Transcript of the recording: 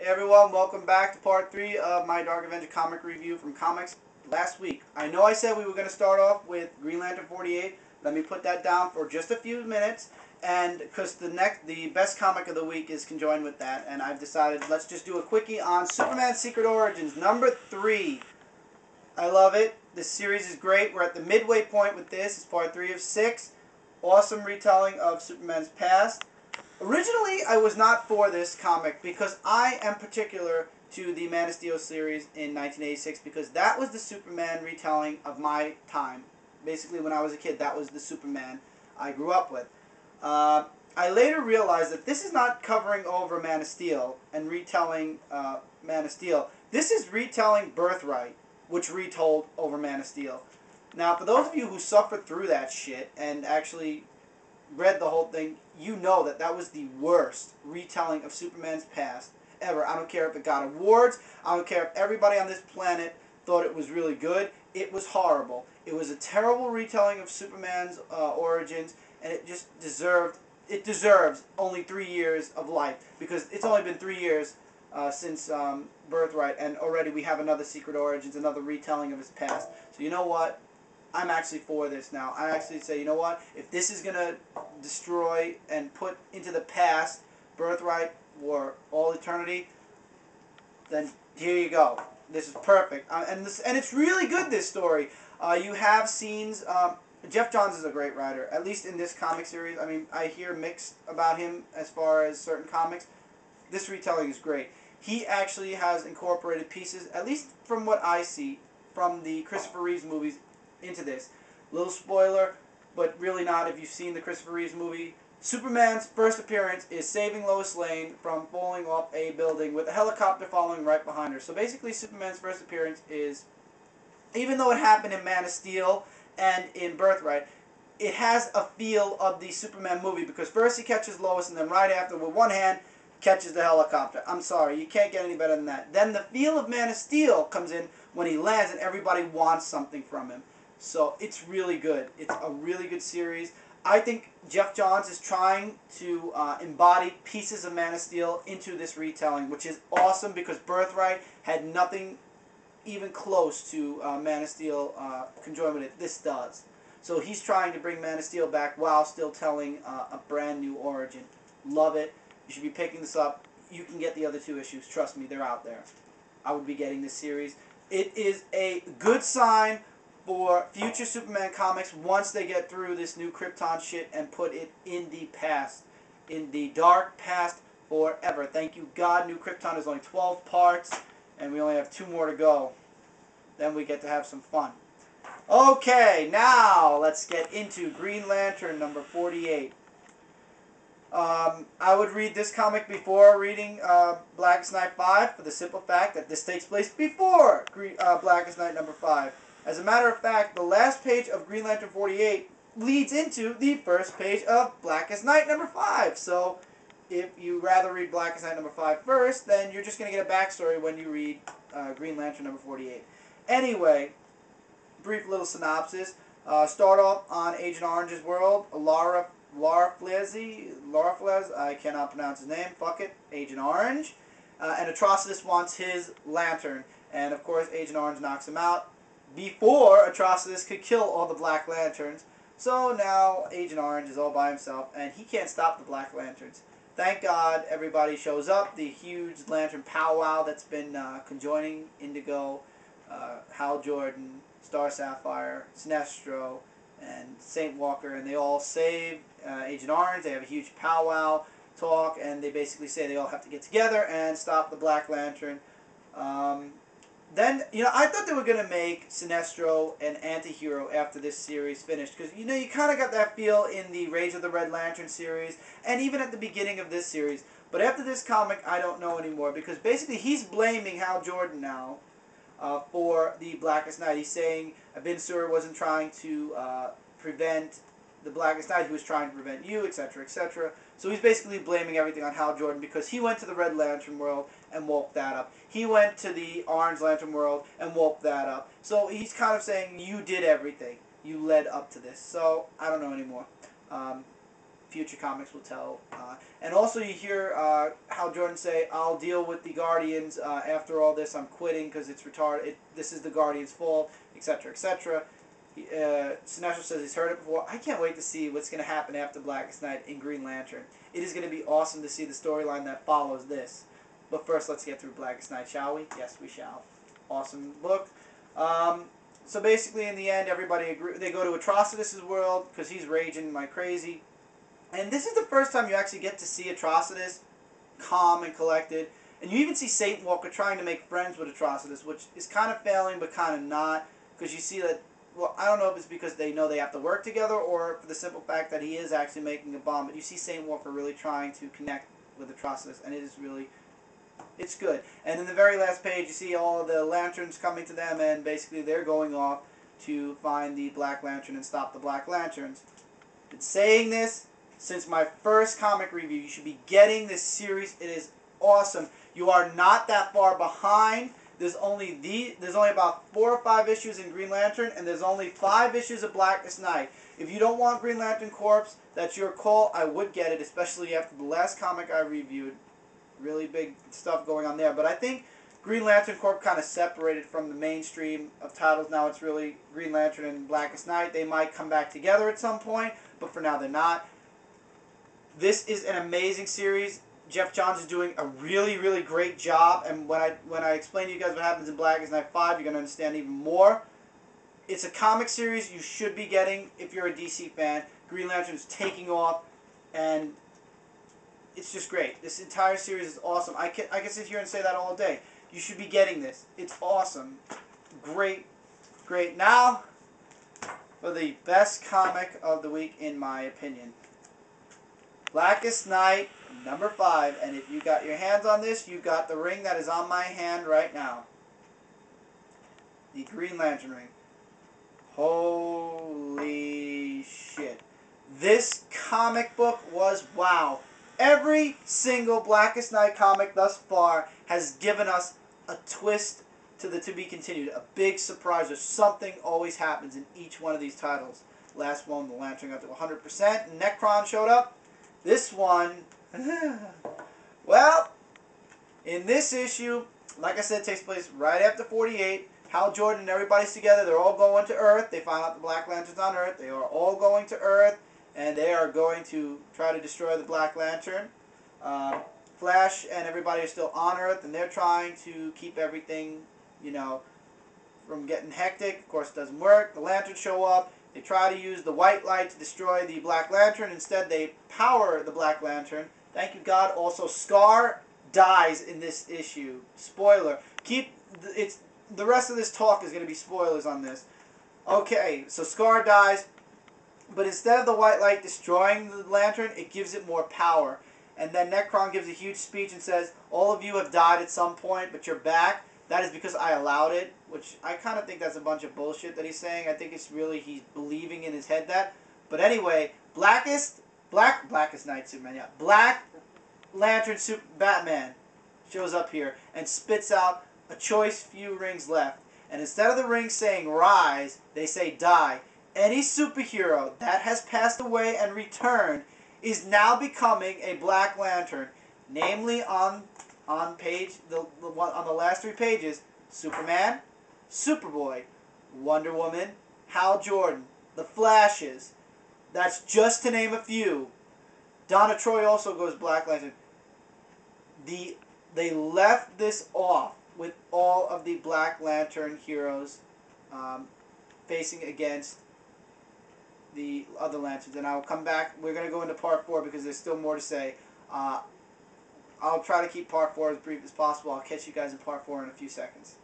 Hey everyone, welcome back to part 3 of my Dark Avenger comic review from comics last week. I know I said we were going to start off with Green Lantern 48. Let me put that down for just a few minutes, and because the best comic of the week is conjoined with that, and I've decided let's just do a quickie on Superman's Secret Origins, number 3. I love it. This series is great. We're at the midway point with this. It's part 3 of 6. Awesome retelling of Superman's past. Originally, I was not for this comic because I am particular to the Man of Steel series in 1986 because that was the Superman retelling of my time. Basically, when I was a kid, that was the Superman I grew up with. I later realized that this is not covering over Man of Steel and retelling Man of Steel. This is retelling Birthright, which retold over Man of Steel. Now, for those of you who suffered through that shit and actually read the whole thing, you know that that was the worst retelling of Superman's past ever. I don't care if it got awards. I don't care if everybody on this planet thought it was really good. It was horrible. It was a terrible retelling of Superman's origins, and it just deserves only 3 years of life, because it's only been 3 years since Birthright, and already we have another Secret Origins, another retelling of his past. So you know what? I'm actually for this now. I actually say, you know what? If this is going to destroy and put into the past Birthright for all eternity, then here you go. This is perfect. And it's really good, this story. You have scenes... Jeff Johns is a great writer, at least in this comic series. I mean, I hear mixed about him as far as certain comics. This retelling is great. He actually has incorporated pieces, at least from what I see, from the Christopher Reeves movies into this. Little spoiler, but really not if you've seen the Christopher Reeves movie. Superman's first appearance is saving Lois Lane from falling off a building with a helicopter following right behind her. So basically Superman's first appearance is, even though it happened in Man of Steel and in Birthright, it has a feel of the Superman movie, because first he catches Lois and then right after with one hand catches the helicopter. I'm sorry, you can't get any better than that. Then the feel of Man of Steel comes in when he lands and everybody wants something from him. So it's really good. It's a really good series. I think Jeff Johns is trying to embody pieces of Man of Steel into this retelling, which is awesome because Birthright had nothing even close to Man of Steel conjoined with it. This does. So he's trying to bring Man of Steel back while still telling a brand new origin. Love it. You should be picking this up. You can get the other 2 issues. Trust me, they're out there. I would be getting this series. It is a good sign for future Superman comics once they get through this new Krypton shit and put it in the past. In the dark past forever. Thank you, God. New Krypton is only 12 parts, and we only have 2 more to go. Then we get to have some fun. Okay, now let's get into Green Lantern number 48. I would read this comic before reading Blackest Night 5 for the simple fact that this takes place before Blackest Night number 5. As a matter of fact, the last page of Green Lantern 48 leads into the first page of Blackest Night number 5. So if you rather read Blackest Night number 5 first, then you're just going to get a backstory when you read Green Lantern number 48. Anyway, brief little synopsis. Start off on Agent Orange's world. Laura Flez, I cannot pronounce his name, fuck it, Agent Orange. And Atrocitus wants his lantern. And of course, Agent Orange knocks him out before Atrocitus could kill all the Black Lanterns. So now Agent Orange is all by himself, and he can't stop the Black Lanterns. Thank God everybody shows up. The huge lantern powwow that's been conjoining Indigo, Hal Jordan, Star Sapphire, Sinestro, and Saint Walker, and they all save Agent Orange. They have a huge powwow talk, and they basically say they all have to get together and stop the Black Lantern. Then, you know, I thought they were going to make Sinestro an anti-hero after this series finished, because, you know, you kind of got that feel in the Rage of the Red Lantern series, and even at the beginning of this series. But after this comic, I don't know anymore, because basically he's blaming Hal Jordan now for the Blackest Night. He's saying Ben Seward wasn't trying to prevent the Blackest Night, he was trying to prevent you, etc., etc. So he's basically blaming everything on Hal Jordan because he went to the Red Lantern world and woke that up. He went to the Orange Lantern world and woke that up. So he's kind of saying, you did everything. You led up to this. So I don't know anymore. future comics will tell. And also you hear Hal Jordan say, "I'll deal with the Guardians after all this. I'm quitting because it's retarded. This is the Guardians' fault, etc., etc." Sinestro says he's heard it before. I can't wait to see what's going to happen after Blackest Night in Green Lantern. It is going to be awesome to see the storyline that follows this. But first, let's get through Blackest Night, shall we? Yes, we shall. Awesome book. So basically, in the end, everybody agree. They go to Atrocitus' world because he's raging like crazy. And this is the first time you actually get to see Atrocitus calm and collected. And you even see Satan Walker trying to make friends with Atrocitus, which is kind of failing but kind of not. Because you see that, well, I don't know if it's because they know they have to work together or for the simple fact that he is actually making a bomb. But you see Satan Walker really trying to connect with Atrocitus, and it is really... it's good. And in the very last page, you see all of the lanterns coming to them, and basically they're going off to find the Black Lantern and stop the Black Lanterns. Been saying this since my first comic review. You should be getting this series. It is awesome. You are not that far behind. There's only about 4 or 5 issues in Green Lantern, and there's only 5 issues of Blackest Night. If you don't want Green Lantern Corps, that's your call. I would get it, especially after the last comic I reviewed. Really big stuff going on there. But I think Green Lantern Corp kind of separated from the mainstream of titles. Now it's really Green Lantern and Blackest Night. They might come back together at some point, but for now they're not. This is an amazing series. Jeff Johns is doing a really, really great job. And when I explain to you guys what happens in Blackest Night 5, you're going to understand even more. It's a comic series you should be getting if you're a DC fan. Green Lantern is taking off, and it's just great. This entire series is awesome. I can sit here and say that all day. You should be getting this. It's awesome. Great. Great. Now, for the best comic of the week, in my opinion. Blackest Night, number 5. And if you got your hands on this, you got the ring that is on my hand right now. The Green Lantern ring. Holy shit. This comic book was wow. Every single Blackest Night comic thus far has given us a twist to the to be continued. A big surprise, or something always happens in each one of these titles. Last one, the Lantern got to 100%. Necron showed up. This one, well, in this issue, like I said, it takes place right after 48. Hal Jordan and everybody's together. They're all going to Earth. They find out the Black Lantern's on Earth. They are all going to Earth, and they are going to try to destroy the Black Lantern. Flash and everybody are still on Earth, and they're trying to keep everything, you know, from getting hectic. Of course, it doesn't work. The Lanterns show up. They try to use the white light to destroy the Black Lantern. Instead, they power the Black Lantern. Thank you, God. Also, Scar dies in this issue. Spoiler. The rest of this talk is going to be spoilers on this. Okay, so Scar dies. But instead of the white light destroying the Lantern, it gives it more power. And then Necron gives a huge speech and says, all of you have died at some point, but you're back. That is because I allowed it, which I kind of think that's a bunch of bullshit that he's saying. I think it's really he's believing in his head that. But anyway, Blackest Night Superman, yeah. Black Lantern Batman shows up here and spits out a choice few rings left. And instead of the rings saying rise, they say die. Any superhero that has passed away and returned is now becoming a Black Lantern. Namely on page on the last 3 pages, Superman, Superboy, Wonder Woman, Hal Jordan, the Flashes. That's just to name a few. Donna Troy also goes Black Lantern. They left this off with all of the Black Lantern heroes facing against the other Lanterns. And I'll come back. We're going to go into part 4 because there's still more to say. I'll try to keep part 4 as brief as possible. I'll catch you guys in part 4 in a few seconds.